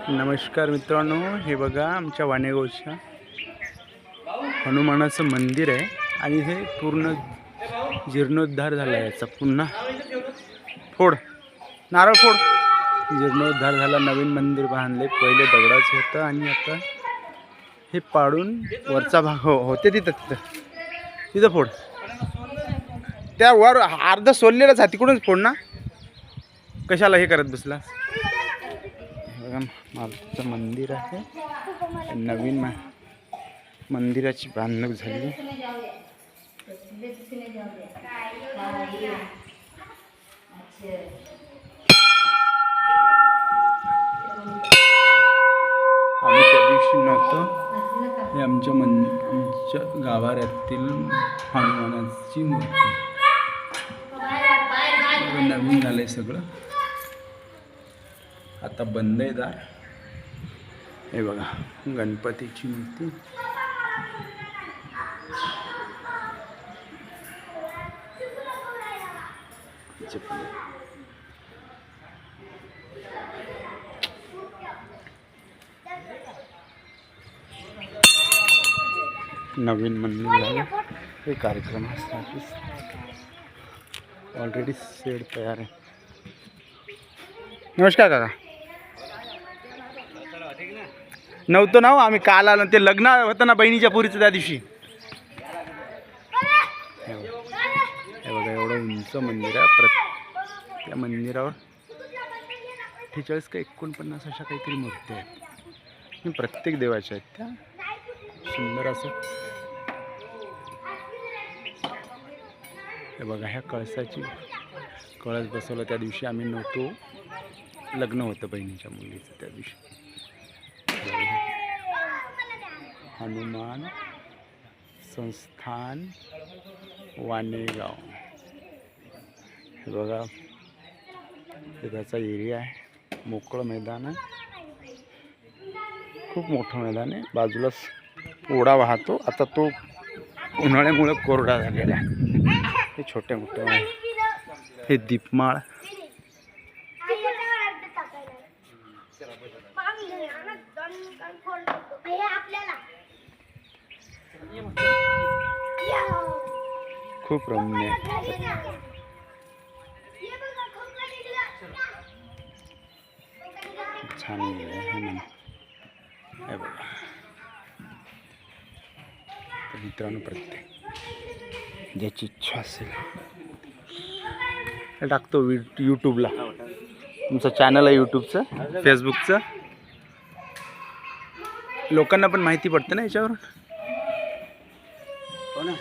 नमस्कार मित्रांनो, हे बघा आमच्या वाणेगावच्या हनुमानाचं मंदिर आहे आणि हे पूर्ण जीर्णोद्धार झाला आहे। याचा पुन्हा फोड नारळ फोड जीर्णोद्धार झाला, नवीन मंदिर बांधले। पहिले दगडाचं होतं आणि आता हे पाडून वरचा भाग होते तिथं फोड, त्या वर अर्ध सोललेलंच आहे तिकडूनच फोड ना, कशाला हे करत बसला। मागचं मंदिर आहे, नवीन मंदिराची बांधणी झाली। आम्ही त्या दिवशी नव्हतो, हे आमच्या गावातील हनुमानाची मूर्ती नवीन झालंय सगळं, आता बंद आहे दार। हे बघा गणपतीची मूर्ती, नवीन मंदिर झालं। हे कार्यक्रमासाठी ऑलरेडी सेट तयार आहे। नमस्कार काका, नव्हतं ना आम्ही काल आलो, ते लग्न होतं ना बहिणीच्या पोरीचं त्या दिवशी। हे बघा एवढं उंच मंदिर आहे, त्या मंदिरावर 48 का 49 अशा काहीतरी मूर्ती आहेत, प्रत्येक देवाच्या आहेत त्या, सुंदर असं। हे बघा ह्या कळसाची कळस बसवलं त्या दिवशी आम्ही नव्हतो, लग्न होतं बहिणीच्या मुलीचं त्या दिवशी। हनुमान संस्थान वाणेगाव, हे बघा त्याचा एरिया आहे, मोकळं मैदान आहे, खूप मोठं मैदान आहे। बाजूलाच ओढा वाहतो, आता तो उन्हाळ्यामुळे कोरडा झालेला आहे। हे छोटे मोठे आहे, हे दीपमाळ, खूप रम्य छान आहे हे बघा। तर मित्रांनो, प्रत्येक ज्याची इच्छा असेल हे टाकतो यूट्यूबला, तुमचं चॅनल आहे यूट्यूबचं, फेसबुकचं, लोकांना पण माहिती पडते ना याच्यावर, हो ना।